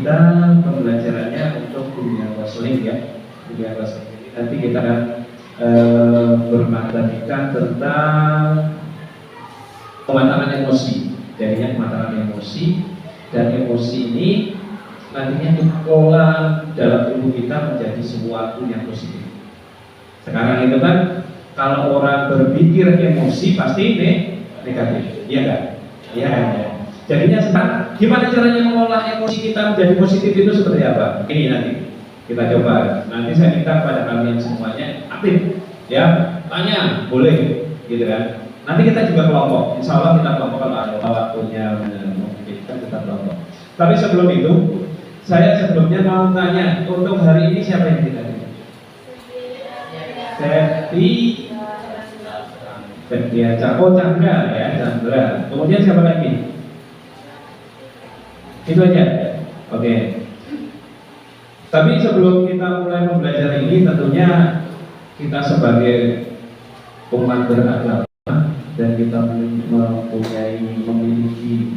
kita pembelajarannya untuk dunia konseling ya. Dunia konseling ini nanti kita akan bermatematika tentang pematangan emosi. Jadinya pematangan emosi, dan emosi ini nantinya dikelola dalam tubuh kita menjadi sesuatu yang positif. Sekarang itu kan kalau orang berpikir emosi pasti negatif, iya enggak? Iya kan? Ya. Jadinya sekarang gimana caranya mengolah emosi kita menjadi positif itu seperti apa? Ini nanti kita coba. Nanti saya minta pada kalian semuanya aktif, ya tanya boleh, gitu kan? Nanti kita juga kelompok. Insya Allah kita kelompok kalau ada waktunya memungkinkan kita kelompok. Tapi sebelum itu, saya sebelumnya mau tanya untuk hari ini siapa yang kita ini? Septia, oh Chandra ya, Chandra. Kemudian siapa lagi? Itu aja. Oke. Tapi sebelum kita mulai mempelajari ini, tentunya kita sebagai umat beragama dan kita memiliki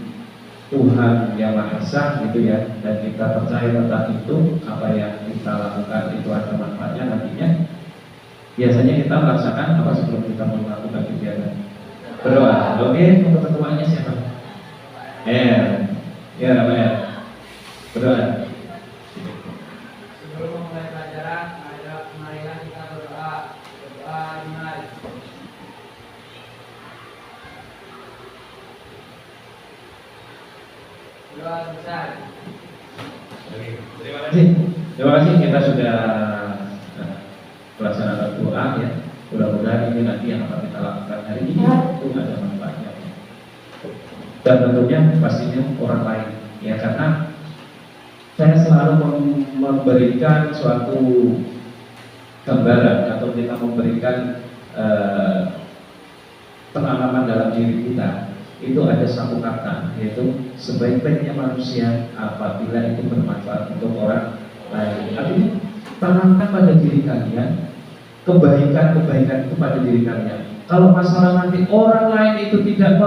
Tuhan yang Maha Esa gitu ya, dan kita percaya tentang itu, apa yang kita lakukan itu ada manfaatnya nantinya. Biasanya kita merasakan apa sebelum kita melakukan kegiatan? Berdoa. Oke, untuk ketuanya siapa? Ya, namanya berdoa. Sebelum memulai pelajaran, marilah kita berdoa. Berdoa dimulai. Doa besar. Terima kasih. Terima kasih kita sudah melaksanakan doa ya. Mudah-mudahan ini nanti yang akan kita lakukan hari ini itu ada manfaatnya. Dan tentunya pastinya orang lain ya, karena saya selalu memberikan suatu gambaran atau kita memberikan pengalaman dalam diri kita. Itu ada satu kata, yaitu sebaik-baiknya manusia apabila itu bermanfaat untuk orang lain. Artinya tanamkan pada diri kalian kebaikan-kebaikan itu pada diri kalian. Kalau masalah nanti orang lain itu tidak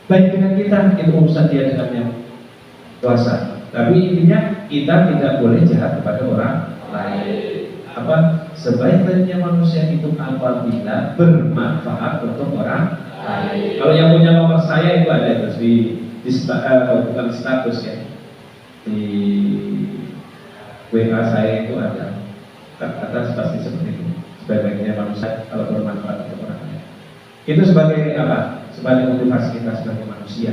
baik dengan kita, itu urusan dia dengan yang kuasa. Tapi intinya kita tidak boleh jahat kepada orang lain. Apa sebaik-baiknya manusia itu apabila bermanfaat untuk orang lain. Kalau yang punya nomor saya itu ada terus bukan status ya, di WA saya itu ada atas pasti seperti itu. Sebaik-baiknya manusia kalau bermanfaat untuk orang lain. Itu sebagai apa? Sebagai motivasi kita sebagai manusia.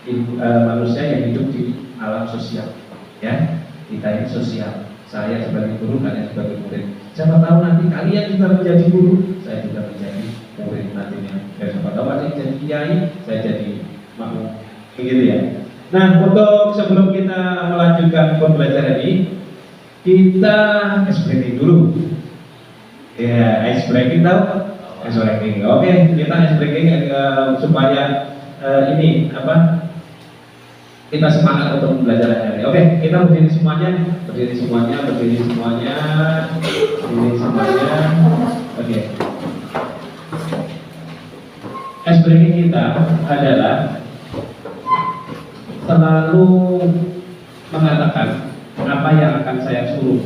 Ini manusia yang hidup di alam sosial, ya. Kita ini sosial. Saya sebagai guru, kalian sebagai murid. Siapa tahu nanti kalian juga menjadi guru, saya juga menjadi murid nantinya. Dan siapa tahu ada yang jadi kiai, saya jadi makmum. Begitu ya. Nah, untuk sebelum kita melanjutkan pembelajaran ini, kita ice breaking dulu. Ya, ice breaking tahu? Ice breaking. Oke, kita ice breaking supaya ini apa? Kita semangat untuk pembelajaran hari. Oke, kita berdiri semuanya. Oke. Ice breaking kita adalah selalu mengatakan apa yang akan saya suruh,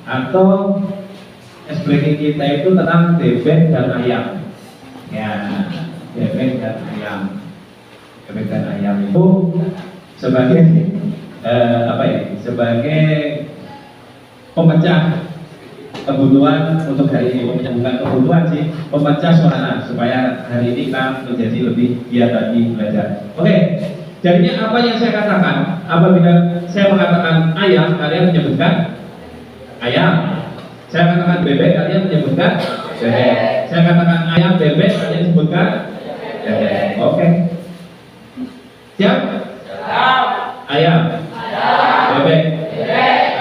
atau ice breaking kita itu tentang bebek dan ayam. Ya, bebek dan ayam. Bebek dan ayam itu sebagai apa ya? Sebagai pemecah kebutuhan untuk hari ini, bukan kebutuhan sih, pemecah suasana supaya hari ini kita menjadi lebih giat lagi belajar. Oke, jadinya apa yang saya katakan, apabila saya mengatakan ayam, kalian menyebutkan ayam. Saya katakan bebek, kalian menyebutkan bebek. Saya katakan ayam, bebek, kalian sebutkan bebek. Oke, siap? Ayam, bebek,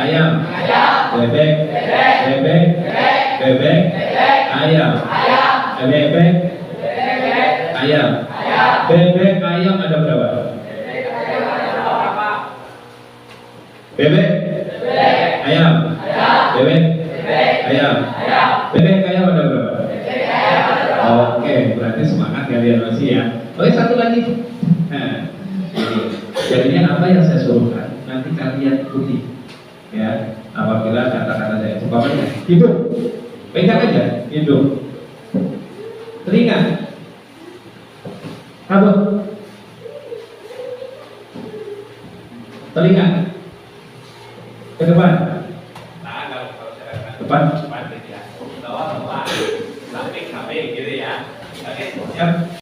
ayam, bebek, bebek, ayam, bebek, ayam, bebek, ayam ada berapa? Bebek, ayam, bebek, ayam, bebek, ayam ada berapa? Oke, berarti semangat kalian masih ya. Oke, satu lagi. Nah, ini Jadinya apa yang saya suruhkan nanti kalian ikuti. Ya, apabila kata-kata saya umpamanya hidung, pegang aja hidung, telinga, rambut, telinga, ke depan, depan, gitu ya. Oke, siap.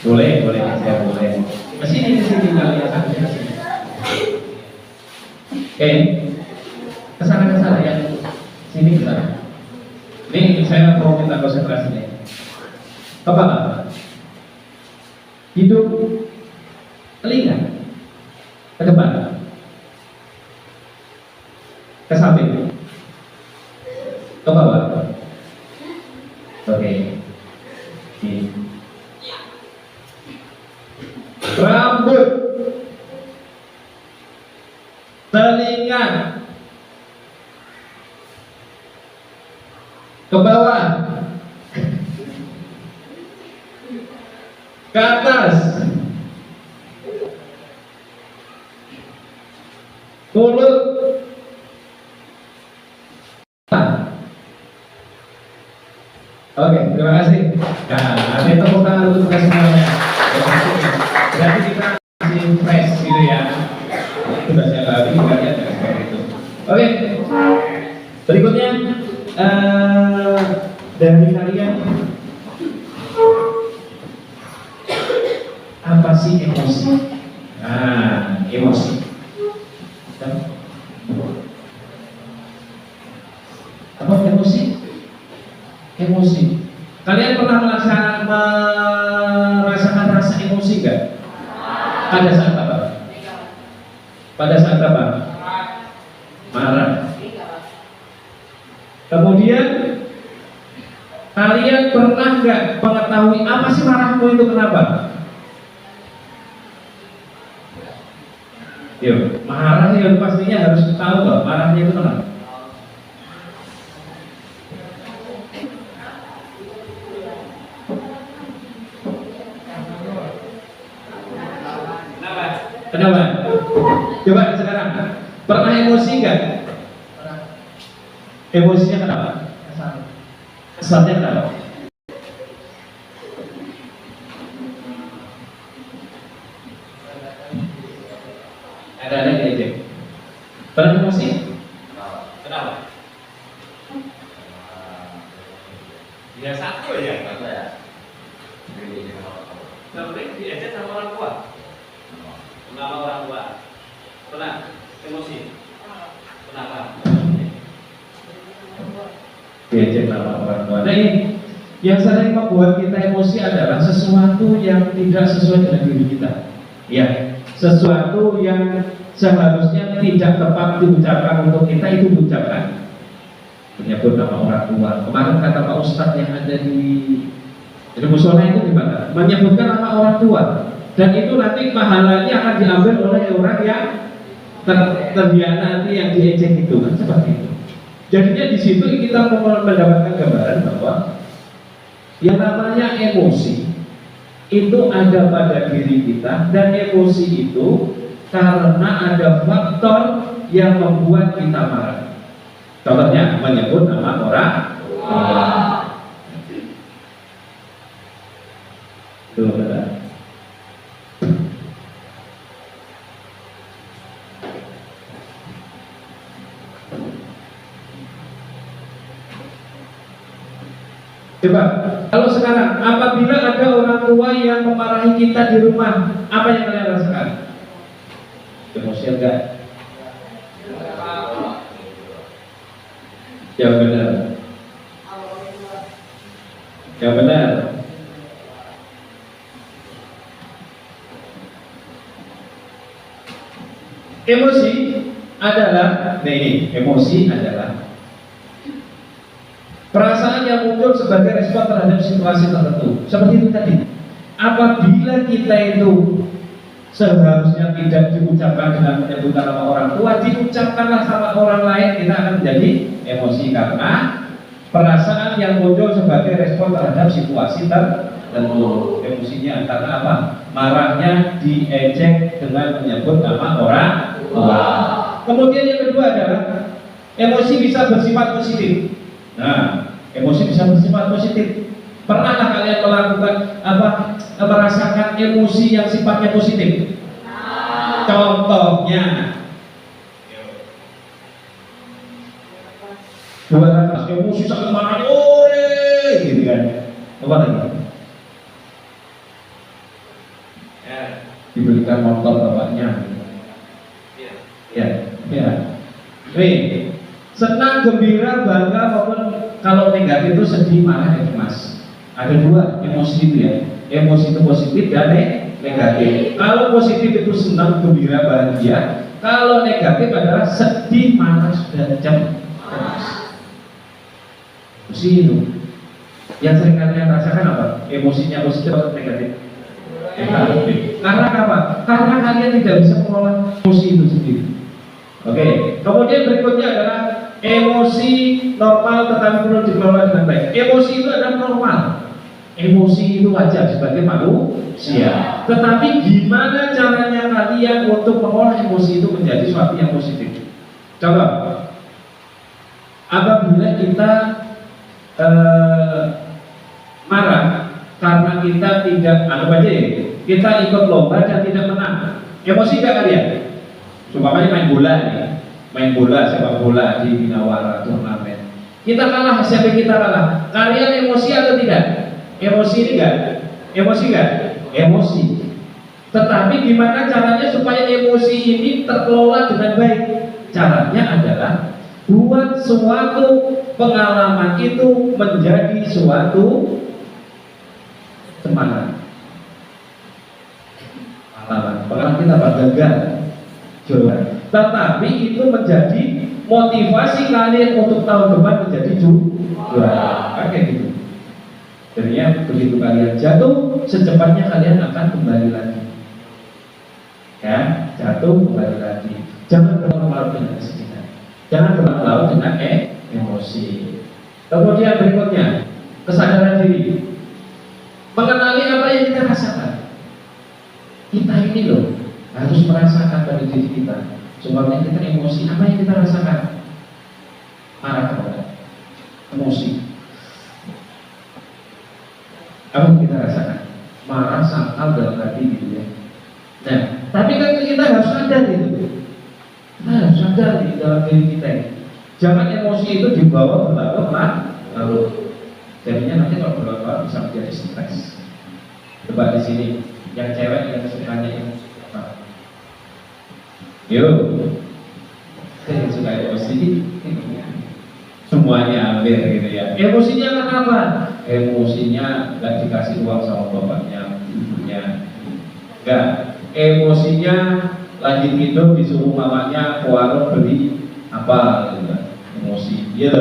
Boleh, siap, boleh. Di sini kalian satu di sini. Oke, kesana ya, sini kesana. Ini saya mau minta konsentrasinya. Kepala, hidung, telinga, ke depan, ke samping, ke bawah. Oke. Rambut, telinga, ke bawah, ke atas, mulut, oke, terima kasih. Nah, ada tepuk tangan untuk kita semuanya. Berarti kita masih fresh gitu ya. Itu sudah saya lalui, kalian jangan seperti itu. Oke, berikutnya dari kalian, apa sih emosi? Nah, emosi. Apa emosi? Emosi. Kalian pernah merasakan rasa emosi enggak? Pada saat apa? Pada saat apa? Marah. Kemudian kalian pernah nggak mengetahui apa sih marahmu itu kenapa? Yuk, marah ya pastinya harus tahu loh marahnya itu kenapa. Kenapa? Coba sekarang, pernah emosi nggak? Emosinya kenapa? Kesalnya kenapa? Ada diajak. Pernah emosi? Kenapa? Ya satu ya, kata ya. Sampai diajak sama orang tua. Kenapa orang tua? Pernah emosi? Kenapa? Diajak sama orang tua. Nah ini yang sering membuat kita emosi adalah sesuatu yang tidak sesuai dengan diri kita. Ya, sesuatu yang seharusnya tidak tepat diucapkan untuk kita itu diucapkan. Menyebut nama orang tua. Kemarin kata Pak Ustadz yang ada di musola itu gimana? Menyebutkan nama orang tua. Dan itu nanti pahalanya akan diambil oleh orang yang terhianati, yang diejek itu kan seperti itu. Jadinya di situ kita mendapatkan gambaran bahwa yang namanya emosi itu ada pada diri kita, dan emosi itu karena ada faktor yang membuat kita marah. Contohnya menyebut nama orang tua. Itu benar. Coba, kalau sekarang apabila ada orang tua yang memarahi kita di rumah, apa yang kalian rasakan? Emosi enggak? Yang benar. Yang benar. Emosi adalah, emosi adalah perasaan yang muncul sebagai respon terhadap situasi tertentu. Seperti itu tadi. Apabila kita itu seharusnya tidak diucapkan dengan penyebutan nama orang tua, diucapkanlah sama orang lain, kita akan menjadi emosi karena Perasaan yang muncul sebagai respon terhadap situasi tertentu. Emosinya karena apa? Marahnya diejek dengan menyebut nama orang tua. Kemudian yang kedua adalah emosi bisa bersifat positif. Nah, emosi bisa bersifat positif. Pernahkah kalian melakukan merasakan emosi yang sifatnya positif? Contohnya, emosi sangat marah, gitu kan? Apa lagi? Diberikan motor bapaknya. Ya. Nih, senang, gembira, bangga maupun kalau negatif itu sedih, marah, cemas. Ada dua emosi itu ya. Emosi itu positif dan negatif. Kalau positif itu senang, gembira, bahagia. Kalau negatif adalah sedih, marah, dan cemas. Emosi itu. Yang sering kalian rasakan apa? Emosinya positif atau negatif? Negatif. Karena apa? Karena kalian tidak bisa mengelola emosi itu sendiri. Oke. Kemudian berikutnya adalah emosi normal tetapi perlu dikelola dengan baik. Emosi itu adalah normal. Emosi itu wajar sebagai manusia. Tetapi gimana caranya kalian untuk mengolah emosi itu menjadi sesuatu yang positif? Coba, apabila kita marah karena kita tidak, kita ikut lomba dan tidak menang, emosi gak kalian? Supaya main bola nih, main bola, sepak bola di Minawara turnamen, kita kalah, siapa kita kalah? Kalian emosi atau tidak? Emosi ini enggak? Emosi enggak? Emosi. Tetapi gimana caranya supaya emosi ini terkelola dengan baik? Caranya adalah buat suatu pengalaman itu menjadi suatu semangat. Pengalaman kita apa? Gagal, juara. Tetapi itu menjadi motivasi kalian untuk tahun depan menjadi juara. Kayak gitu. Jadinya begitu kalian jatuh, secepatnya kalian akan kembali lagi. Ya, jatuh kembali lagi. Jangan berlarut dengan kesedihan. Jangan berlarut dengan emosi. Kemudian berikutnya, kesadaran diri. Mengenali apa yang kita rasakan. Kita ini loh harus merasakan pada diri kita. Supaya kita emosi, apa yang kita rasakan? Marah kepada emosi. Apa yang kita rasakan? Marah, sangkal dalam hati gitu ya. Nah, tapi kan kita harus sadar gitu. Kita harus sadar di dalam diri kita ini. Jangan emosi itu dibawa berlarut-larut. Jadinya nanti kalau berlarut-larut bisa menjadi stres. Coba di sini, yang cewek yang sukanya emosi apa? Yuk, saya suka emosi. Semuanya hampir gitu ya. Emosinya kenapa? Emosinya nggak dikasih uang sama bapaknya, ibunya. Enggak. Emosinya lagi tidur disuruh mamanya ke warung beli apa gitu. Emosi. Ya,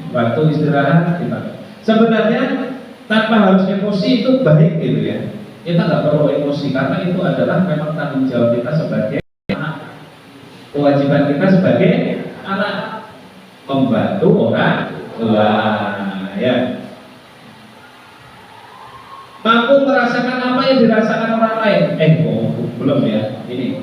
waktu istirahat kita. Sebenarnya tanpa harus emosi itu baik gitu ya. Kita nggak perlu emosi karena itu adalah memang tanggung jawab kita sebagai anak. Kewajiban kita sebagai anak membantu orang tua, ya. Mampu merasakan apa yang dirasakan orang lain. Belum ya. Ini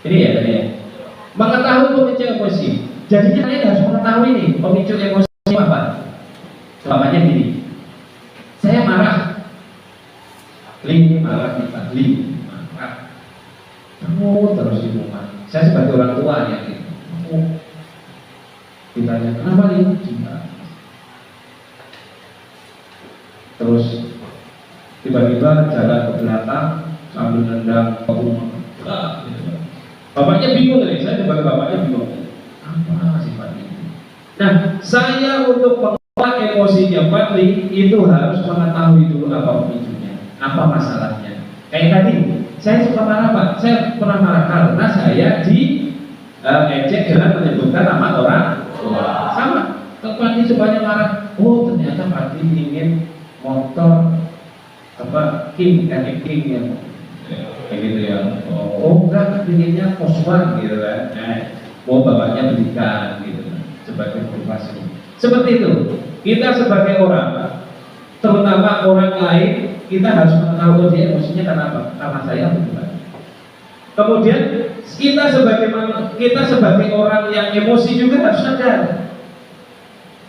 ya tadi ya. Mengetahui pemicu emosi. Jadi kalian harus mengetahui nih pemicu emosi apa. Selamanya gini. Saya marah. Marah kita, marah. Kamu terus di rumah. Saya sebagai orang tua ya, ditanya kenapa nih? Terus tiba-tiba jalan ke belakang sambil nendang ke rumah. Bapaknya bingung nih, saya sebagai bapaknya bingung. Apa sifat ini? Nah, saya untuk mengelola emosinya Fadli itu harus mengetahui dulu apa pemicunya. Apa masalahnya? Kayak tadi, saya suka marah Pak. Saya pernah marah karena saya ejek dengan menyebutkan nama orang tua. Sama. Kalau supaya marah, ternyata Pak ingin motor King yang kayak gitu ya. Oh enggak, pinginnya koswan gitu kan. Mau bapaknya pendidikan gitu kan, sebagai motivasi. Seperti itu. Kita sebagai orang, terutama orang lain, kita harus mengenal dia emosinya karena apa? Karena saya bukan. Kemudian kita sebagai orang yang emosi juga harus sadar.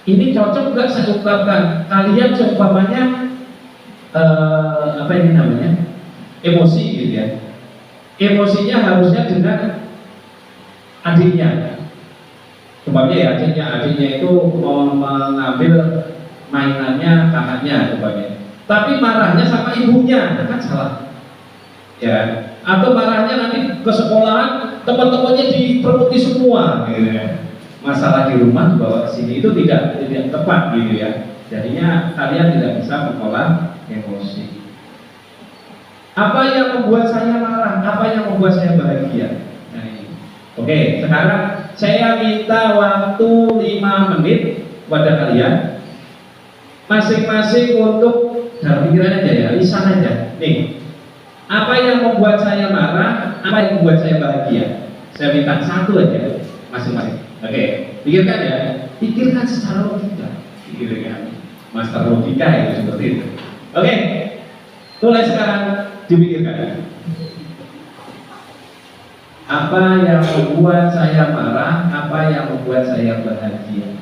Ini cocok nggak saya ungkapkan? Kalian seumpamanya apa ini namanya? Emosi gitu ya. Emosinya harusnya dengan adiknya. Umpamanya ya adiknya itu mau mengambil mainannya kakaknya umpamanya. Tapi marahnya sama ibunya, kan salah. Ya, atau marahnya nanti ke sekolahan teman-temannya diperuti semua gitu ya. Masalah di rumah dibawa ke sini itu tidak tepat gitu ya. Jadinya kalian tidak bisa mengolah emosi. Apa yang membuat saya marah? Apa yang membuat saya bahagia? Nah, ini. Oke, sekarang saya minta waktu 5 menit kepada kalian masing-masing untuk dalam pikiran aja ya, lisan aja. Nih, apa yang membuat saya marah? Apa yang membuat saya bahagia? Saya minta satu aja masing-masing. Oke, pikirkan ya, pikirkan secara logika. Pikirkan, master logika itu seperti itu. Oke, mulai sekarang dipikirkan. Apa yang membuat saya marah? Apa yang membuat saya bahagia?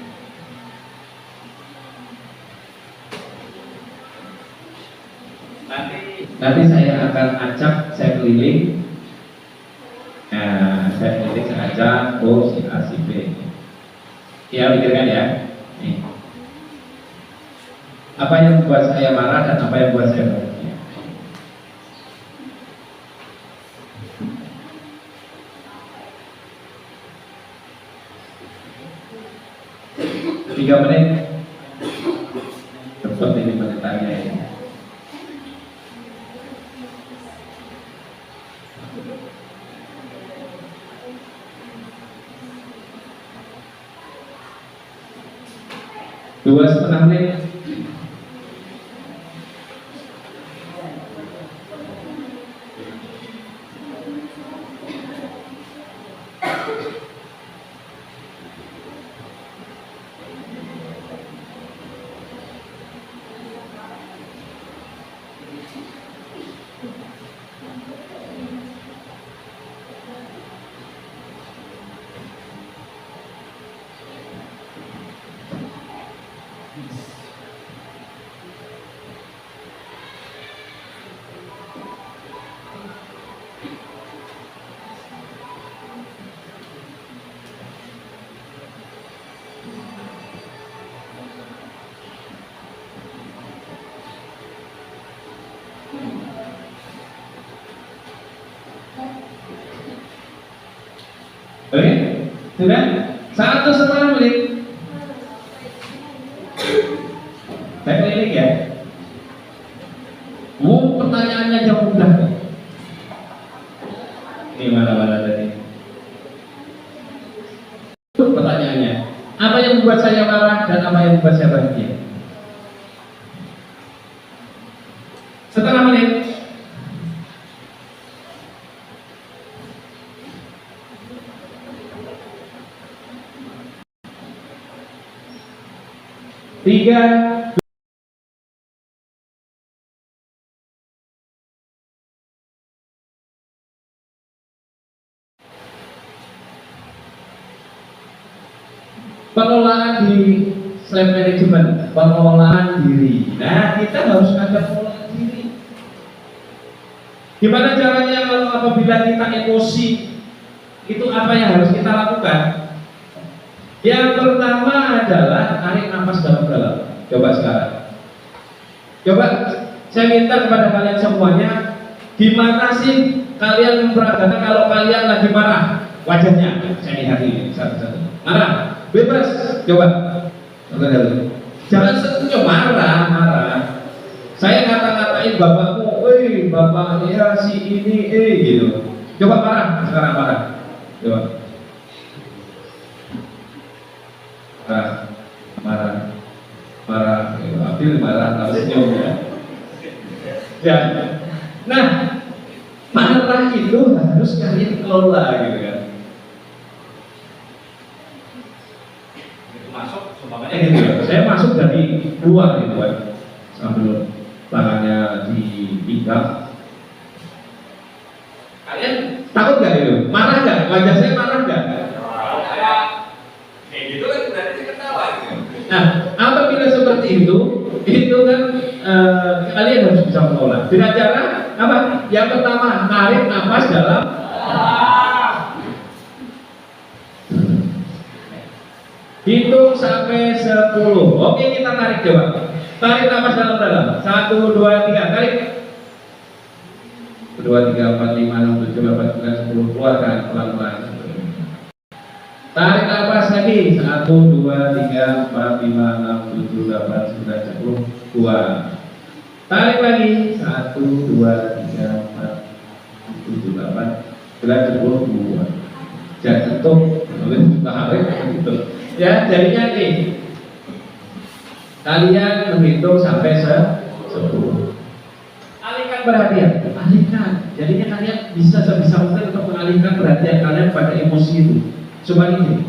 Nanti saya akan ajak saya keliling. Nah, saya keliling, saya ajak si A, si B. Ya, pikirkan ya. Nih. Apa yang membuat saya marah dan apa yang membuat saya bahagia? Tiga menit. Cepat ini menitanya ya. Dua setengah menit. Oke, sudah 1,5 menit. Saya keliling ya. Pertanyaannya jauh mudah. Ini mana-mana tadi. Pertanyaannya, apa yang membuat saya marah dan apa yang membuat saya bahagia? Setengah menit. Tiga. Pengelolaan di self management, pengelolaan diri. Nah, kita harus ada pengelolaan diri. Gimana caranya kalau apabila kita emosi, itu apa yang harus kita lakukan? Yang pertama adalah tarik nafas dalam-dalam. Coba sekarang. Coba saya minta kepada kalian semuanya, gimana sih kalian memperagakan kalau kalian lagi marah? Wajahnya, saya lihat ini satu-satu. Marah. Bebas, coba. Jangan setuju marah. Saya kata-katain bapakmu, bapaknya si ini, gitu. Coba marah, sekarang marah. Coba. Marah. Ambil marah, tahu senyum ya. Ya. Nah, marah itu harus kalian kelola gitu kan. Itu masuk, sumpamanya Gitu ya. Saya masuk dari luar gitu kan, sambil tangannya diikat. Kalian takut nggak itu? Marah nggak? Wajah saya marah nggak? kayak gitu kan berarti ketawa gitu. Nah, apabila seperti itu kan kalian harus bisa mengelola. Dengan cara apa? Yang pertama, tarik nafas dalam. Hitung sampai 10. Oke, kita tarik coba. Tarik nafas dalam-dalam. 1, 2, 3. Tarik. 2, 3, 4, 5, 6, 7, 8, 9, 10. Keluarkan pelan-pelan. Tarik nafas lagi. 1, 2, 3, 4, 5, 6, 7, 8, 9, 10. Keluar. Tarik lagi. 1, 2, 3, 4, 7, 8, 9, 10. Keluar. Jangan tutup. Tarik gitu. Ya, jadinya nih. Kalian menghitung sampai 10. Alihkan perhatian. Alihkan. Jadinya kalian bisa sebisa mungkin untuk mengalihkan perhatian kalian pada emosi itu. Coba ini,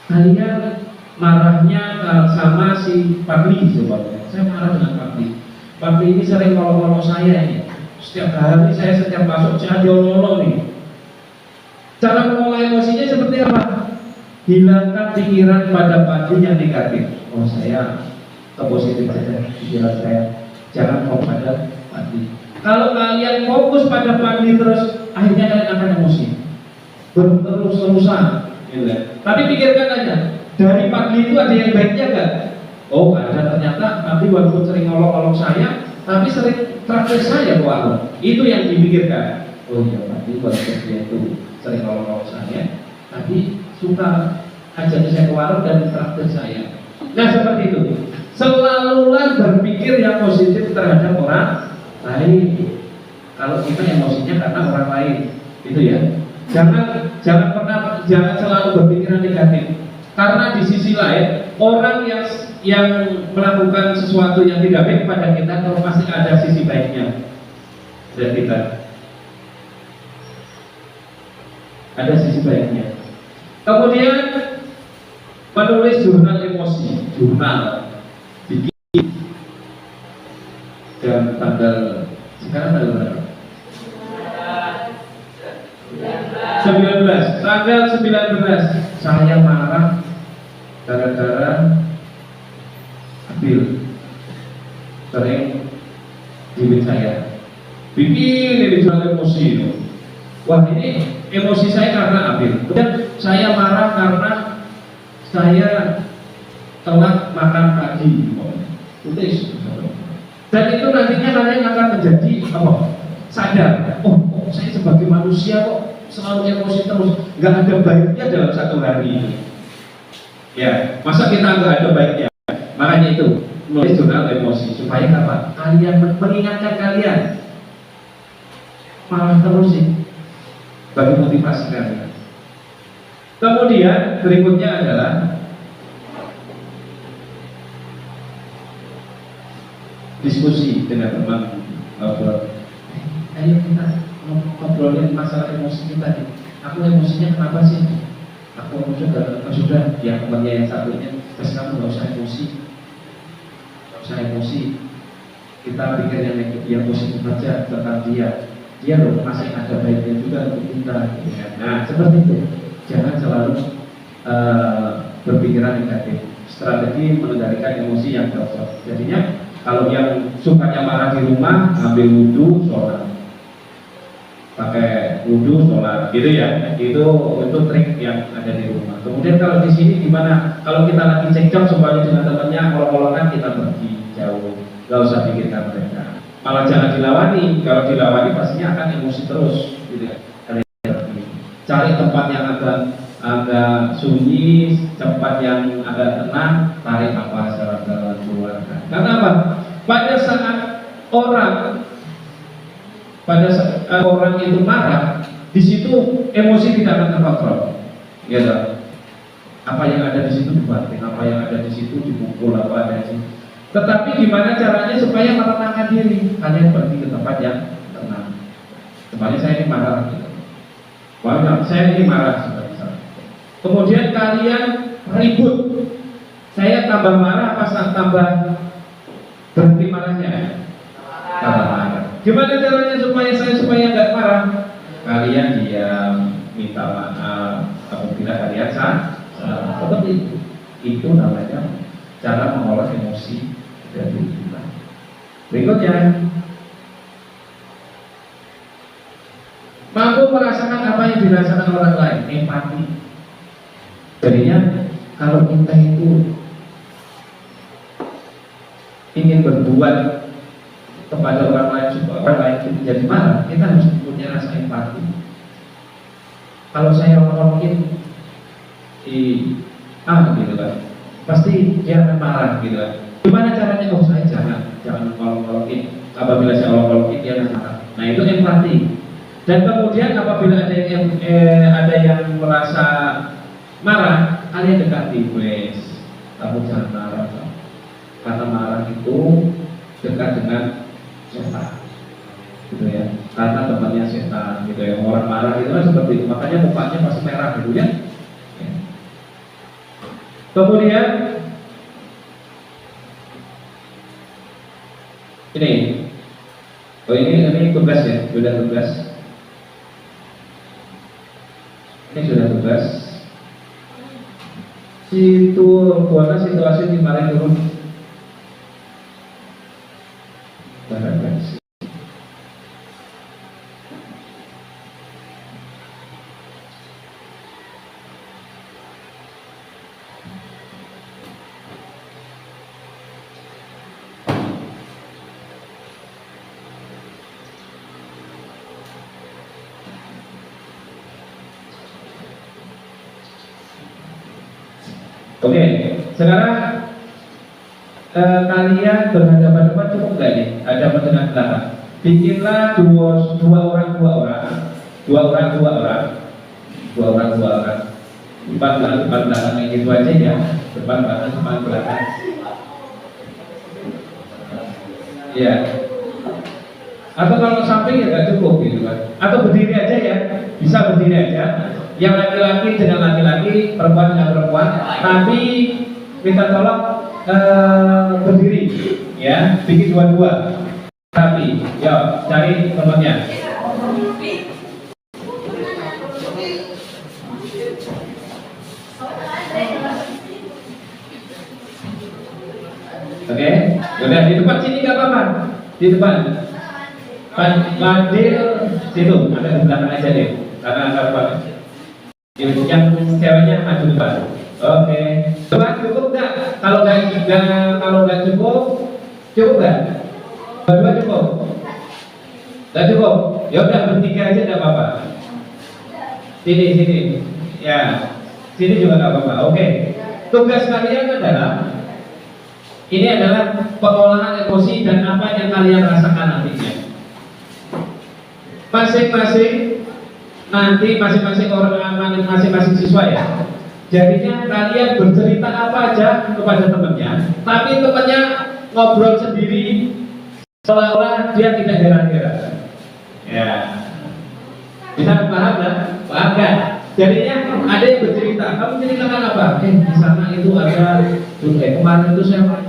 kalian marahnya sama si Pakli coba. Saya marah dengan Pakli. Pakli ini sering ngolong-ngolong saya ini. Setiap hari saya setiap masuk saya ngolong nih. Cara mengelola emosinya seperti apa? Hilangkan pikiran pada Pakli yang negatif. Oh, saya ke positif saja pikiran saya. Jangan fokus pada Pakli. Kalau kalian fokus pada Pakli terus, akhirnya kalian akan emosi. Berterus-terusan gitu. Tapi pikirkan aja, dari Pakli itu ada yang baiknya enggak? Oh, ada, ternyata Pakli walaupun sering ngolok-ngolok saya, tapi sering traktir saya ke warung. Itu yang dipikirkan. Oh iya, Pakli walaupun dia itu sering ngolok-ngolok saya, tapi suka ajak saya ke warung dan traktir saya. Nah, seperti itu. Selalulah berpikir yang positif terhadap orang lain. Kalau kita emosinya karena orang lain, itu ya. Jangan selalu berpikiran negatif. Karena di sisi lain, orang yang melakukan sesuatu yang tidak baik pada kita, kalau pasti ada sisi baiknya dari kita. Ada sisi baiknya. Kemudian menulis jurnal emosi, jurnal bikin dan tanggal sekarang tanggal berapa? 19, tanggal 19 saya marah gara-gara Abil sering gimit saya. Bikin ini jurnal emosi itu. Wah, ini emosi saya karena Abil. Kemudian saya marah karena saya telat makan pagi. Tulis. Dan itu nantinya kalian akan menjadi apa? Sadar. Oh, saya sebagai manusia kok selalu emosi terus. Nggak ada baiknya dalam satu hari. Ya, masa kita nggak ada baiknya? Makanya itu menulis jurnal emosi supaya apa? Kalian mengingatkan kalian malah terus sih bagi motivasi kalian. Kemudian berikutnya adalah diskusi dengan teman ngobrol. Ayo kita ngobrolin masalah emosi kita nih. Aku emosinya kenapa sih? Aku sudah ya temannya yang satunya. Terus kamu nggak usah emosi, nggak usah emosi. Kita pikir yang positif aja tentang dia. Dia loh masih ada baiknya juga untuk kita. Ya. Nah seperti itu. Jangan selalu berpikiran negatif. Strategi mengendalikan emosi yang cocok. Jadinya kalau yang sukanya marah di rumah, ambil wudhu, sholat. Pakai wudhu, sholat, gitu ya. Itu trik yang ada di rumah. Kemudian kalau di sini gimana? Kalau kita lagi cekcok semuanya dengan temannya, kalau-kolokan kita pergi jauh, nggak usah pikirkan mereka. Malah jangan dilawani. Kalau dilawani pastinya akan emosi terus, gitu ya. Cari tempat yang agak sunyi, tempat yang agak tenang, tarik nafas dalam keluarkan. Karena apa? Pada saat orang itu marah, di situ emosi tidak akan terkontrol. Gitu. Apa yang ada di situ dibanting, apa yang ada di situ dipukul, apa ada di situ. Tetapi gimana caranya supaya menenangkan diri? Kalian pergi ke tempat yang tenang. Kemarin saya ini marah gitu. Banyak, saya ini marah seperti itu. Kemudian kalian ribut, saya tambah marah apa tambah berhenti marahnya? Tambah marah. Gimana caranya supaya saya nggak marah? Kalian diam, minta maaf apabila kalian salah. Seperti itu. Itu namanya cara mengolah emosi dari kita. Berikutnya, mampu merasakan apa yang dirasakan orang lain, empati. Jadinya kalau kita itu ingin berbuat kepada orang lain supaya orang lain itu menjadi marah, kita harus punya rasa empati. Kalau saya ngomongin gitu kan, pasti dia akan marah gitu kan. Gimana caranya? Oh, saya jangan ngolong-ngolongin. Apabila saya ngolong-ngolongin dia akan marah. Nah, itu empati. Dan kemudian apabila ada yang merasa marah, kalian dekati, wes, kamu jangan marah. Karena marah itu dekat dengan setan, gitu ya. Karena temannya setan, gitu ya. Orang marah itu kan seperti itu. Makanya mukanya pasti merah, gitu ya. Kemudian ini tugas ya, sudah tugas. Ini sudah tugas. Buatlah situasi di mana turun. Oke, sekarang kalian berhadapan-hadapan cukup nggak nih? Ada dengan belakang. Bikinlah dua orang. Depan belakang yang gitu aja ya. Depan belakang. Ya. Atau kalau samping ya nggak cukup gitu kan. Atau berdiri aja ya. Bisa berdiri aja. Yang laki-laki dengan laki-laki, perempuan dengan perempuan, tapi minta tolong berdiri, ya, bikin dua-dua. Tapi, yuk cari temannya. Oke, udah di depan sini nggak apa-apa, di depan. Fadil situ, ada di belakang aja deh, karena nggak apa-apa. Yang ceweknya maju depan. Oke. Coba cukup nggak? Kalau nggak cukup nggak? Berdua cukup? Nggak cukup? Ya udah bertiga aja nggak apa-apa. Sini. Ya, sini juga nggak apa-apa. Oke. Tugas kalian ini adalah pengolahan emosi dan apa yang kalian rasakan nantinya. Masing-masing orang, masing-masing siswa ya. Jadinya kalian bercerita apa aja kepada temannya, tapi temannya ngobrol sendiri seolah-olah dia tidak heran-heran. Ya, bisa paham kan? Paham kan? Jadinya ada yang bercerita. Kamu ceritakan apa? Di sana itu ada kemarin itu saya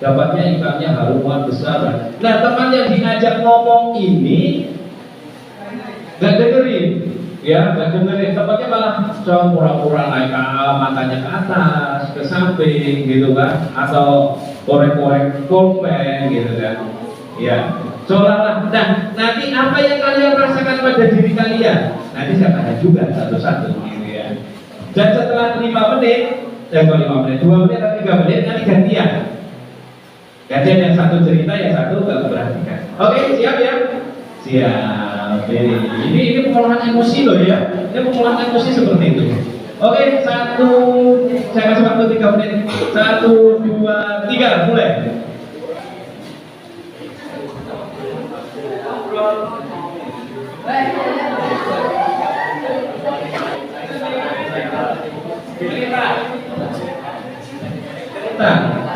dapatnya ikannya haruan besar. Nah, teman yang diajak ngomong ini nggak dengerin. Ya, nggak dengerin, tempatnya malah coba pura-pura naik matanya ke atas, ke samping, gitu kan, atau korek-korek pulpen, gitu kan. Ya, seolah-olah. Nah, nanti apa yang kalian rasakan pada diri kalian? Nanti saya tanya juga satu-satu, gitu ya. Dan setelah 5 menit, 2 menit atau 3 menit, nanti gantian. Gantian yang satu cerita, yang satu nggak perhatikan. Oke, siap ya? Siap. Ini pengolahan emosi loh ya. Ini pengolahan emosi seperti itu. Oke, saya kasih waktu 3 menit. 1, 2, 3, mulai.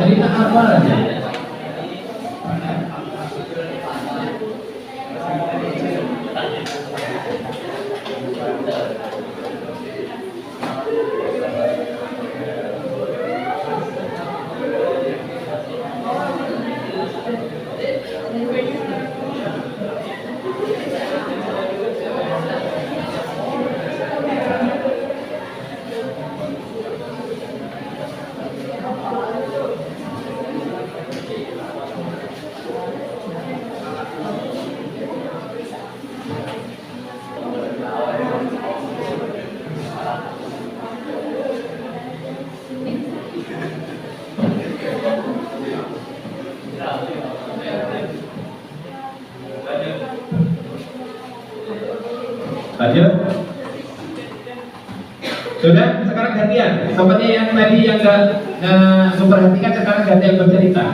Cerita apa aja? Lanjut. Sudah, sekarang gantian. Seperti yang tadi yang nggak memperhatikan, sekarang gantian bercerita.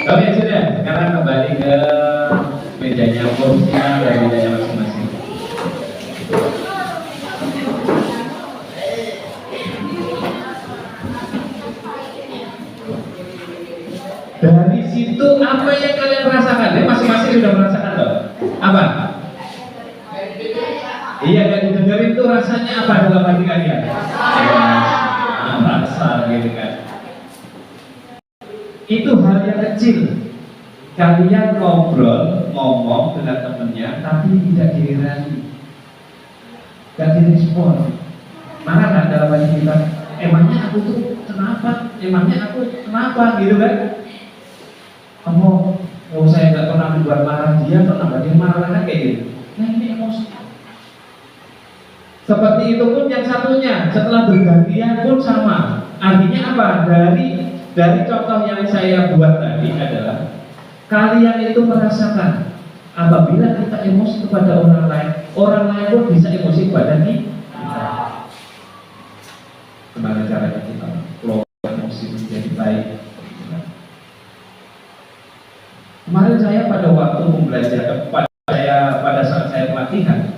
Oke, sudah. Sekarang kembali ke mejanya, kursinya dan mejanya masing-masing. Dari situ apa yang kalian rasakan? Masing-masing sudah merasakan loh. Apa? Iya, dan didengerin itu rasanya apa dalam hati kalian? Rasa gitu kan. Itu hal yang kecil. Kalian ngomong dengan temennya, tapi tidak dihiraukan, tidak direspon. Marah kan dalam hati kita? Emangnya aku tuh kenapa? Emangnya aku kenapa? Gitu kan? Saya nggak pernah membuat marah dia, pernah dia marah kan kayak gitu. Nah ini emosi. Seperti itu pun yang satunya, setelah bergantian pun sama. Artinya apa? Dari contoh yang saya buat tadi adalah kalian itu merasakan apabila kita emosi kepada orang lain pun bisa emosi kepada kita. Gimana caranya kita kelola emosi menjadi baik? Kemarin saya pada waktu membelajar pada saat saya pelatihan,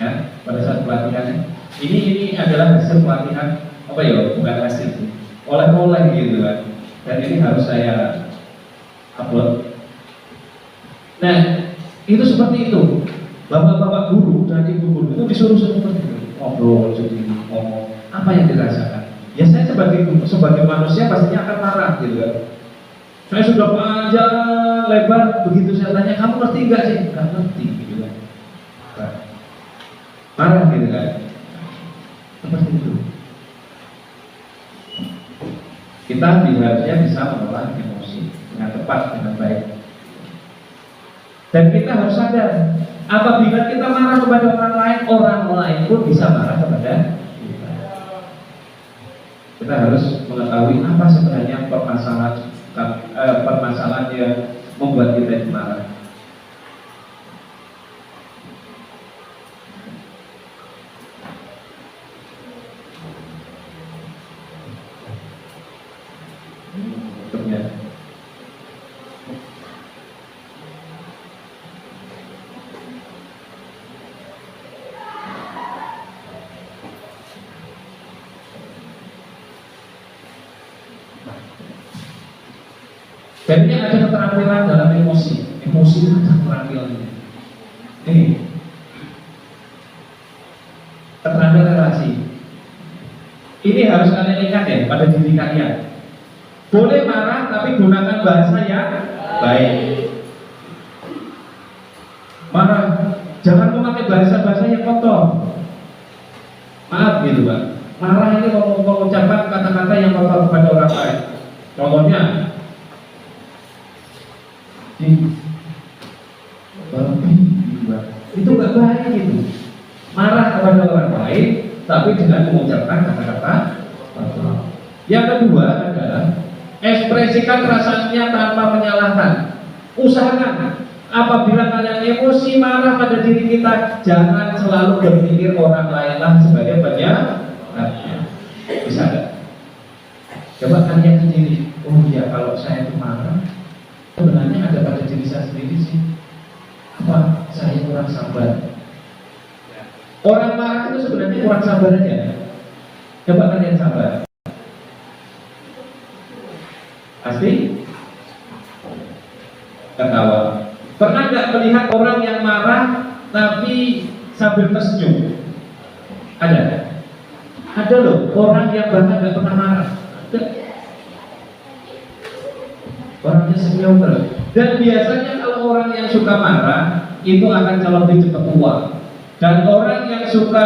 ya, pada saat pelatihan ini adalah hasil pelatihan apa ya? Bukan hasil oleh-oleh gitu kan, dan ini harus saya upload. Nah, itu seperti itu. Bapak-bapak guru dan ibu guru itu disuruh seperti itu, ngobrol, jadi ngomong apa yang dirasakan. Ya saya sebagai manusia pastinya akan marah gitu kan. Saya sudah panjang lebar, begitu saya tanya kamu ngerti nggak sih? Nggak ngerti gitu kan. Marah gitu kan. Seperti itu. Kita harusnya bisa mengelola emosi dengan tepat, dengan baik. Dan kita harus sadar, apabila kita marah kepada orang lain pun bisa marah kepada kita. Kita harus mengetahui apa sebenarnya permasalahan yang membuat kita marah. Dan ini ada keterampilan dalam emosi. Emosi itu ada keterampilannya. Ini keterampilan relasi. Ini harus kalian ingat ya pada diri kalian. Boleh marah tapi gunakan bahasa yang baik. marah, jangan memakai bahasa-bahasa yang kotor. Maaf gitu Pak. Marah ini mengucapkan kata-kata yang kotor kepada orang lain. Contohnya, babi, itu nggak baik gitu. Marah kepada orang lain, tapi dengan mengucapkan kata-kata kotor. Yang kedua adalah ekspresikan perasaannya tanpa menyalahkan. Usahakan apabila kalian emosi marah pada diri kita, jangan selalu berpikir orang lainlah sebagai penyebabnya. Bisa nggak? Coba kalian sendiri. Oh ya, kalau saya itu marah, sebenarnya ada pada diri saya sendiri sih. Apa? Saya kurang sabar. Orang marah itu sebenarnya kurang sabar aja. Coba kalian sabar. Pasti ketawa. Pernah nggak melihat orang yang marah tapi sambil tersenyum? Ada? Ada loh orang yang bahkan nggak pernah marah. Orangnya senyum terus. Dan biasanya kalau orang yang suka marah itu akan lebih cepat tua. Dan orang yang suka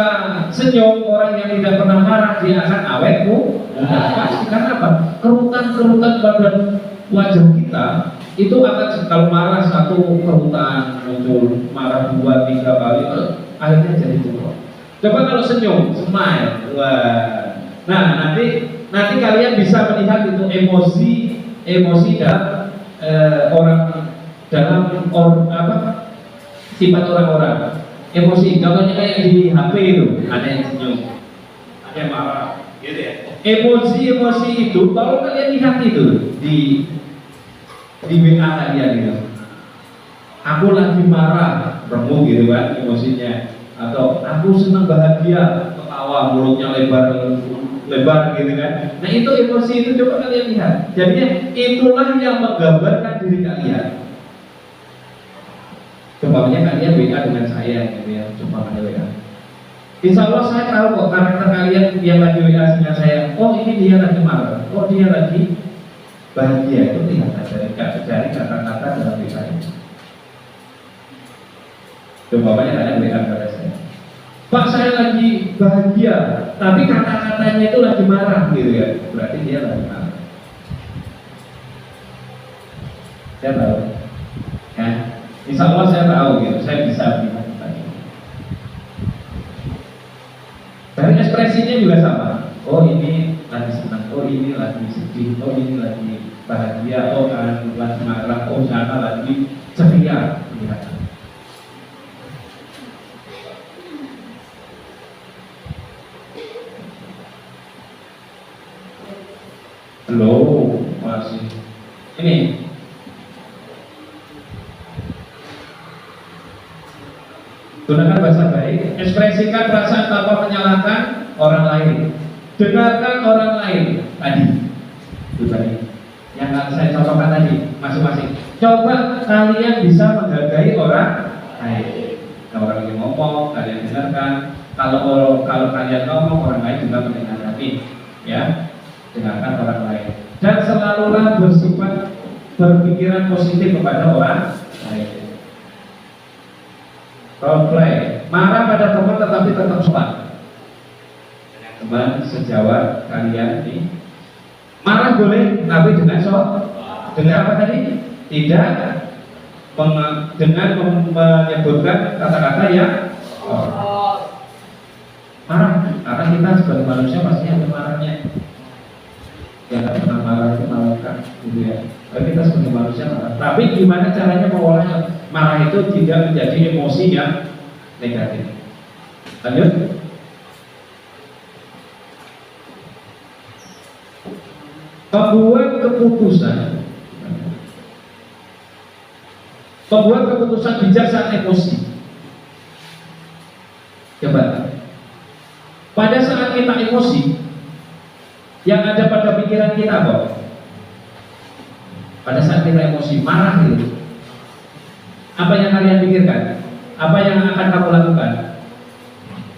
senyum, orang yang tidak pernah marah, dia akan awet muda. Pasti. Karena apa? Kerutan-kerutan pada wajah kita itu akan, kalau marah satu kerutan muncul, marah 2-3 kali, akhirnya jadi tua. Coba kalau senyum, smile, wah. Nah nanti kalian bisa melihat itu emosi dalam orang, dalam sifat orang-orang. Emosi, contohnya kayak di HP itu, ada yang senyum, ada yang marah, gitu ya. Emosi itu, kalau kalian lihat itu di WA kalian gitu, aku lagi marah, remuk gitu kan emosinya, atau aku senang bahagia, ketawa, mulutnya lebar gitu kan. Nah itu emosi itu, coba kalian lihat. Jadi itulah yang menggambarkan diri kalian. Contohnya kalian WA dengan saya gitu ya, cuma ada WA. Insya Allah saya tahu kok karakter kalian yang lagi WA dengan saya. Oh ini dia lagi marah, oh dia lagi bahagia. Itu lihat dari kata-kata dalam WA ini. Contohnya kalian WA kepada saya, Pak saya lagi bahagia, tapi kata-katanya itu lagi marah gitu ya. Berarti dia lagi marah. Saya tahu ya. Insya Allah saya tahu gitu, saya bisa bilang tadi. Dari ekspresinya juga sama. Oh ini lagi senang, oh ini lagi sedih, oh ini lagi bahagia, oh lagi marah, oh sana lagi ceria. Lihat. Halo, masih. Ini. Gunakan bahasa baik, ekspresikan perasaan tanpa menyalahkan orang lain. Dengarkan orang lain tadi. Itu tadi yang saya contohkan tadi, masing-masing. Coba kalian bisa menghargai orang lain. Kalau orang yang ngomong, kalian dengarkan. Kalau kalian ngomong, orang lain juga mendengarkan. Ya, dengarkan orang lain. Dan selalulah bersifat berpikiran positif kepada orang lain. Role play, marah pada teman tetapi tetap sopan. Teman sejawat kalian ini marah boleh, tapi dengan sopan. Dengan apa tadi? Tidak dengan menyebutkan kata-kata yang marah. Karena kita sebagai manusia pasti ada marahnya. Yang tidak pernah marah itu malaikat, gitu ya. Tapi kita sebagai manusia marah. Tapi gimana caranya mengolahnya? Marah itu tidak menjadi emosi yang negatif. Lanjut. Membuat keputusan bijak saat emosi. Coba. Pada saat kita emosi, yang ada pada pikiran kita apa? Pada saat kita emosi, marah gitu. Apa yang kalian pikirkan? Apa yang akan kamu lakukan?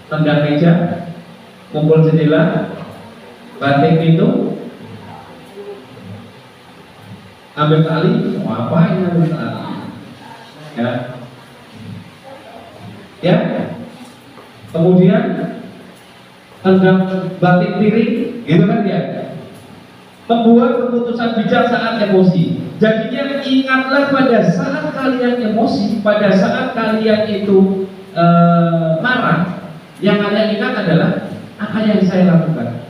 Tendang meja, pukul jendela, banting pintu, ambil tali, mau apa ini ambil tali? Ya. ya. Kemudian tenggang batik piring, gitu kan ya. Membuat keputusan bijak saat emosi. Jadinya ingatlah pada saat kalian emosi, pada saat kalian itu marah, yang kalian ingat adalah apa yang saya lakukan.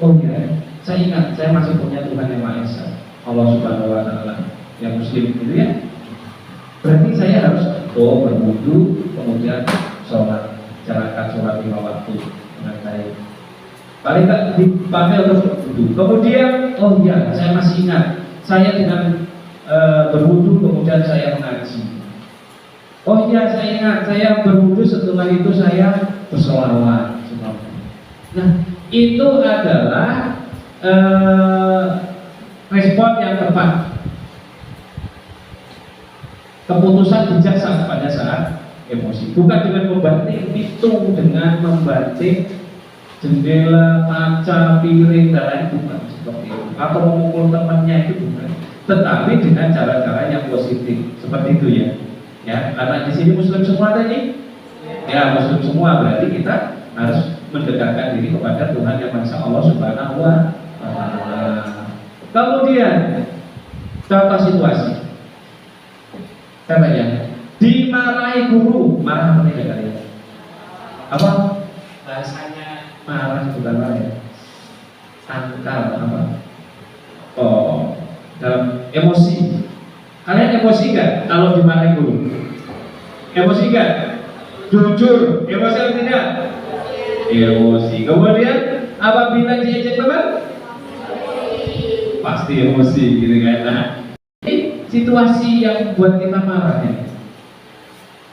Oh ya, saya ingat saya masih punya Tuhan yang Maha Esa, Allah Subhanahu Wa Taala, yang Muslim gitu ya. Berarti saya harus berwudu, kemudian sholat, jalankan sholat 5 waktu dengan baik. Paling tak dipakai untuk berwudu. Kemudian, oh ya, saya masih ingat, saya dengan berwudu kemudian saya mengaji. Oh ya, saya ingat, saya berwudu setelah itu saya bersolawat. Nah, itu adalah respon yang tepat. Keputusan bijak pada saat emosi, bukan dengan membanting pintu, dengan membanting jendela, kaca, piring, dan lain, bukan seperti itu. Atau memukul temannya, itu bukan. Tetapi dengan cara-cara yang positif, seperti itu ya. Ya, karena di sini Muslim semua tadi, ya Muslim semua, berarti kita harus mendekatkan diri kepada Tuhan yang Maha Esa, Allah Subhanahu Wa Taala. Kemudian contoh situasi. Katanya, dimarahi guru, marah apa tidak kalian? Apa? Bahasanya marah bukan marah ya. Angkal apa? Oh, dalam emosi. Kalian emosi nggak kalau dimarahi guru? Emosi nggak? Jujur, emosi atau tidak? Emosi. Kemudian apabila diejek teman? Pasti emosi, gitu kan? Nah, situasi yang membuat kita marah ya.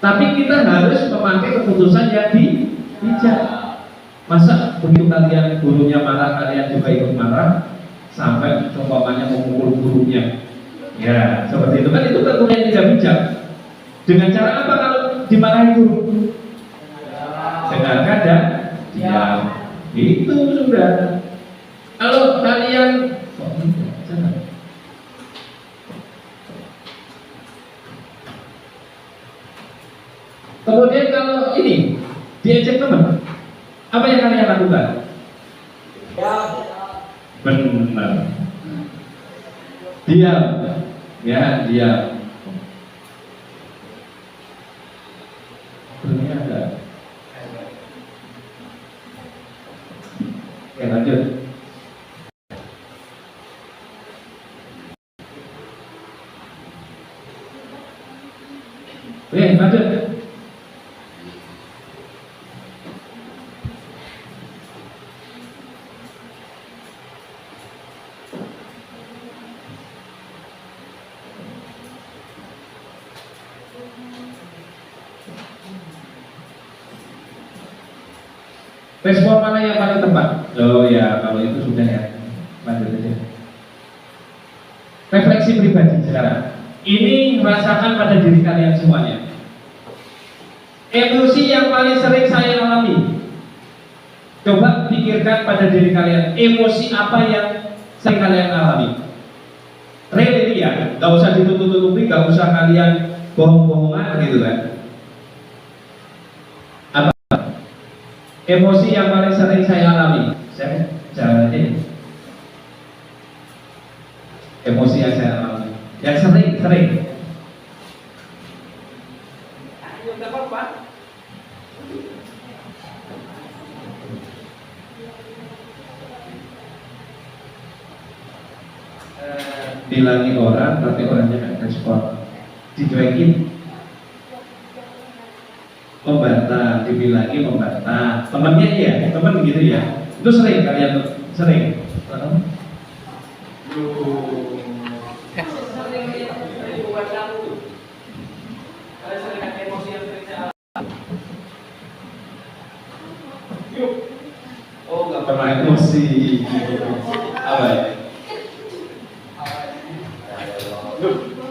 Tapi kita harus memakai keputusan yang bijak. Masa begitu kalian gurunya marah, kalian juga ikut marah sampai umpamanya memukul gurunya? Ya, seperti itu kan, itu tentunya yang tidak bijak. Dengan cara apa kalau dimarahi guru? Dengarkan dan diam. Itu sudah. Kalau kalian kemudian kalau ini diejek teman, apa yang kalian lakukan? Benar. Diam. Ya, diam. Ini ada. Oke, lanjut. Oke, lanjut. Respon mana yang paling tepat? Oh ya, kalau itu sudah ya. Lanjut aja. Refleksi pribadi sekarang. Ini rasakan pada diri kalian semuanya. Emosi yang paling sering saya alami. Coba pikirkan pada diri kalian, emosi apa yang sering kalian alami? Really ya, gak usah ditutup-tutupi, gak usah kalian bohong-bohongan gitu kan. Emosi yang paling sering saya alami, saya jalan aja. Emosi yang saya alami, yang sering. Ayo, nggak apa-apa. Bilangin orang, tapi orangnya nggak respon, dicuekin. Membantah, dibilangin membantah. Temannya iya, teman gitu ya. Itu sering kalian sering. Oh, nggak pernah emosi. Apa ya?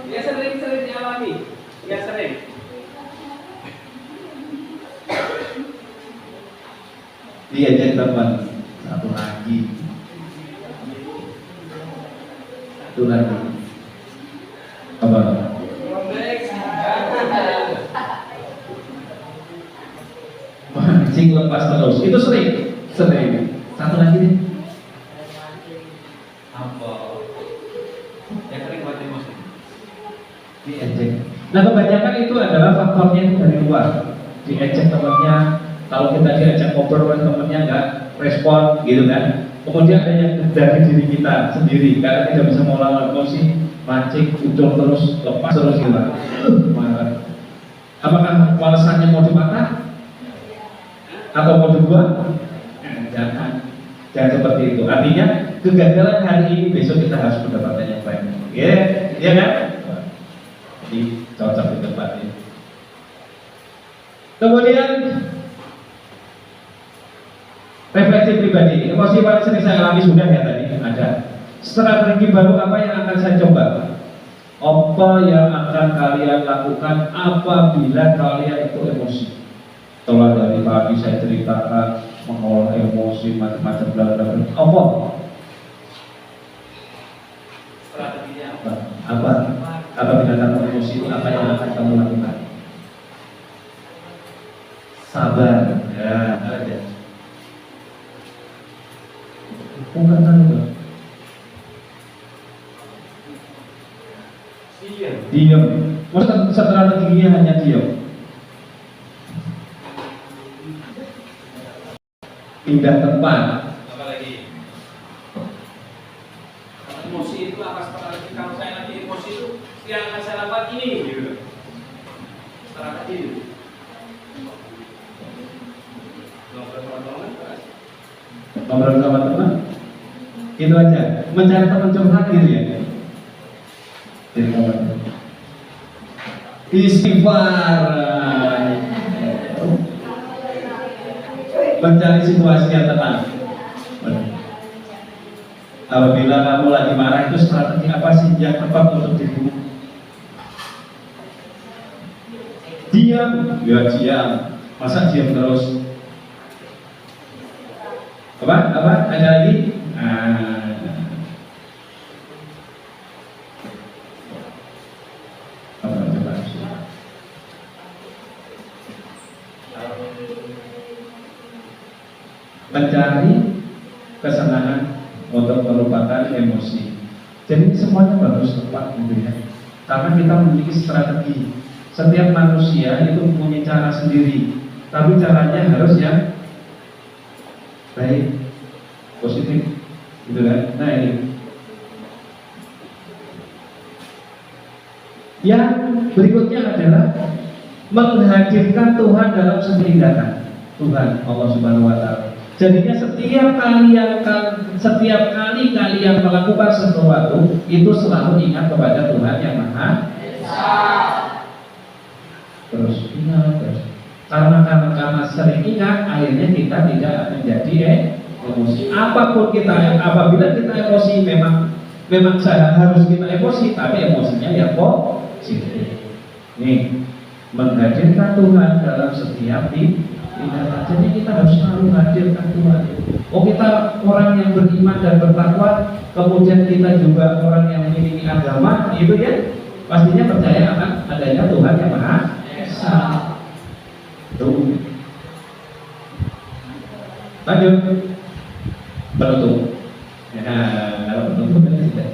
Ya sering dialami. Ya sering. Diajak teman satu lagi apa? mancing lepas terus. Itu sering. Satu lagi nih. Apa? Yang sering buat emosi. Diejek. Nah kebanyakan itu adalah faktornya itu dari luar. Diejek temennya, kalau kita diajak ngobrol oleh temennya nggak respon gitu kan. Kemudian ada yang dari diri kita sendiri karena tidak bisa mengelola emosi, mancing, ucul terus, lepas terus gitu. Marah. Apakah walesannya mau dimakan atau mau dibuang? Jangan seperti itu. Artinya kegagalan hari ini besok kita harus mendapatkan yang baik. Ya kan? Jadi cocok di tempat ini. Kemudian refleksi pribadi. Emosi paling sering saya alami sudah ya tadi ada. Strategi baru apa yang akan saya coba? Apa yang akan kalian lakukan apabila kalian itu emosi? Setelah dari pagi saya ceritakan mengolah emosi macam-macam bla bla bla. Apa? Strateginya Apa? Apabila kamu emosi itu apa yang akan kamu lakukan? Sabar. Ya, ada. Bukan tahu. Diam. Maksud strateginya hanya diam. Pindah tempat. apa lagi? Emosi itu apa strategi? Kalau saya lagi emosi itu yang akan saya lakukan ini gitu. Strategi itu. Ngobrol sama teman. Itu aja. Mencari teman curhat gitu ya. Jadi kawan. Istighfar. Mencari situasi yang tenang. Apabila kamu lagi marah itu strategi apa sih yang tepat untuk dirimu? Diam, ya diam. Masa diam terus? Apa? Ada lagi? Mencari kesenangan untuk melupakan emosi. Jadi semuanya bagus tepat gitu ya. Karena kita memiliki strategi. Setiap manusia itu mempunyai cara sendiri, tapi caranya harus yang baik, positif, gitu kan? Nah ini. Yang berikutnya adalah menghadirkan Tuhan dalam setiap tindakan. Tuhan Allah Subhanahu Wa Taala. Jadinya setiap kali kalian melakukan sesuatu itu selalu ingat kepada Tuhan yang Maha Esa. Terus ingat terus. Karena sering ingat, akhirnya kita tidak menjadi emosi. Apabila kita emosi memang harus kita emosi, tapi emosinya ya positif. Nih, menghadirkan Tuhan dalam setiap tindakan. Jadi kita harus selalu hadirkan Tuhan. Kita orang yang beriman dan bertakwa, kemudian kita juga orang yang memiliki agama, itu ya pastinya percaya akan adanya Tuhan yang Maha Esa. Tuh. Lanjut. Penutup. Kalau penutup tidak.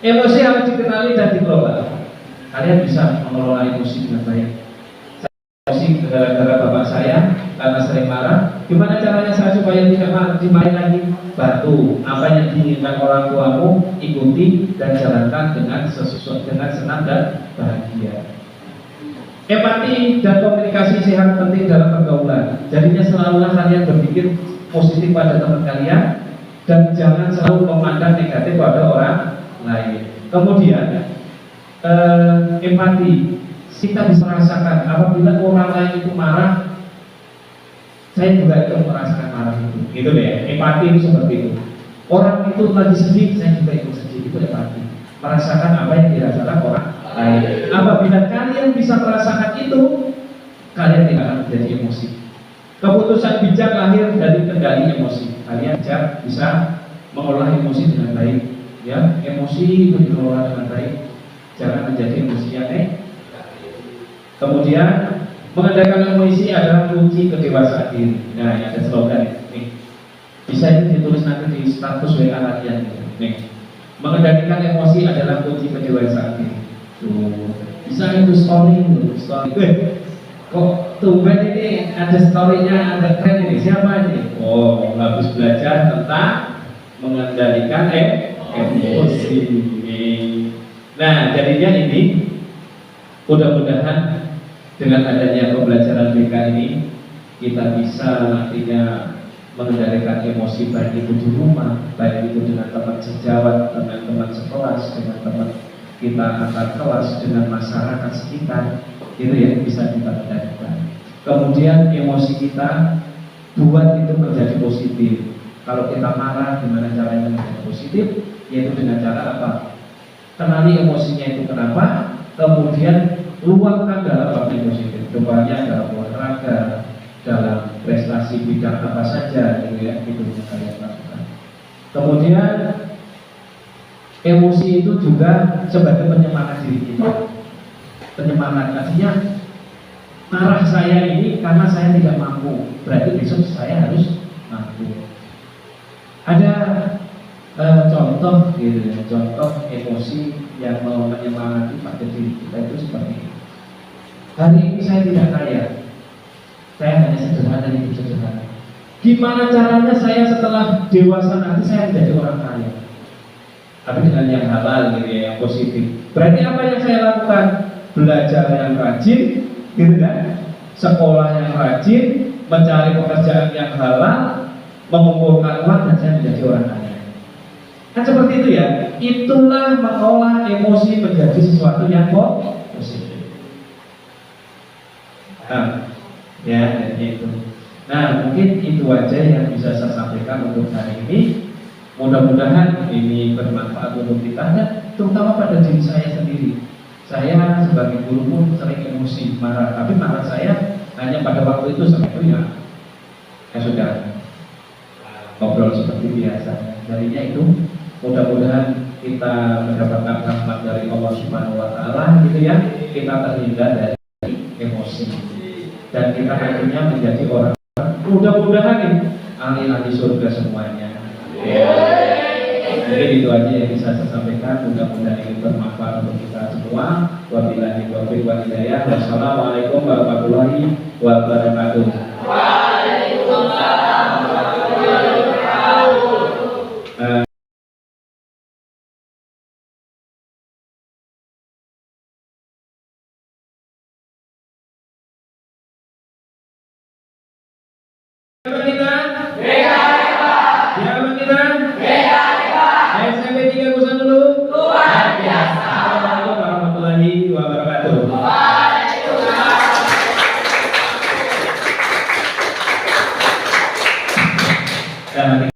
Emosi harus dikenali dan dikelola. Kalian bisa mengelola emosi dengan baik. Emosi gara-gara bapak saya karena sering marah. Gimana caranya saya supaya tidak dimarahin lagi? Bantu apa yang diinginkan orang tuamu, ikuti dan jalankan dengan senang dan bahagia. Empati dan komunikasi sehat penting dalam pergaulan. Jadinya selalulah kalian berpikir positif pada teman kalian dan jangan selalu memandang negatif pada orang lain. Kemudian empati, kita bisa merasakan apabila orang lain itu marah, saya juga ikut merasakan marah itu. Gitu deh. Empati itu seperti itu. Orang itu lagi sedih, saya juga ikut sedih. Itu empati. Merasakan apa yang dirasakan orang lain. Apabila kalian bisa merasakan itu, kalian tidak akan menjadi emosi. Keputusan bijak lahir dari kendali emosi. Kalian bisa mengolah emosi dengan baik. Ya, emosi itu dikelola dengan baik. Jangan menjadi emosi yang negatif. Kemudian Mengendalikan emosi adalah kunci kedewasaan diri. Nah, ini ada slogan nih. Bisa itu ditulis nanti di status WA latihan nih. Mengendalikan emosi adalah kunci kedewasaan diri. Tuh, bisa itu story. Kok tumben ini ada storynya, ada tren ini, siapa ini? Oh, habis belajar tentang mengendalikan emosi. Nah, jadinya ini mudah-mudahan dengan adanya pembelajaran BK ini kita bisa nantinya mengendalikan emosi, baik itu di rumah, baik itu dengan teman sejawat, dengan teman sekelas, dengan teman kita antar kelas, dengan masyarakat sekitar, itu ya bisa kita kendalikan. Kemudian emosi kita buat itu menjadi positif. Kalau kita marah, gimana caranya menjadi positif? Yaitu dengan cara apa? Kenali emosinya itu kenapa, kemudian luangkan dalam waktu positif. Contohnya dalam olahraga, dalam prestasi bidang apa saja, gitu ya, itu yang kalian lakukan. Kemudian emosi itu juga sebagai penyemangat diri kita. Penyemangat artinya marah saya ini karena saya tidak mampu, berarti besok saya harus mampu. Ada contoh gitu ya, contoh emosi yang mau menyemangati pada diri kita itu seperti ini. Hari ini saya tidak kaya, saya hanya sederhana, hidup sederhana. Gimana caranya saya setelah dewasa nanti saya menjadi orang kaya? Tapi dengan yang halal gitu ya, yang positif. Berarti apa yang saya lakukan? Belajar yang rajin, gitu kan? Sekolah yang rajin, mencari pekerjaan yang halal, mengumpulkan uang dan saya menjadi orang kaya. Kan seperti itu ya. Itulah mengolah emosi menjadi sesuatu yang positif. Nah, ya itu. Nah, mungkin itu aja yang bisa saya sampaikan untuk hari ini. Mudah-mudahan ini bermanfaat untuk kita dan terutama pada diri saya sendiri. Saya sebagai guru pun sering emosi, marah, tapi marah saya hanya pada waktu itu sampai itu ya sudah ngobrol seperti biasa. Darinya itu mudah-mudahan kita mendapatkan rahmat dari Allah Subhanahu Wa Taala, gitu ya. Kita terhindar dari emosi dan kita akhirnya menjadi orang mudah-mudahan ahli-ahli surga semuanya. Mungkin itu aja yang bisa saya sampaikan. Mudah-mudahan ini bermanfaat untuk kita semua. Wabillahi taufiq wal hidayah. Wassalamualaikum warahmatullahi wabarakatuh. Waalaikumsalam warahmatullahi wabarakatuh. Siapa kita? Siapa kita? SMP 3 Kusan dulu. Luar biasa. Assalamualaikum warahmatullahi wabarakatuh. Waalaikumsalam.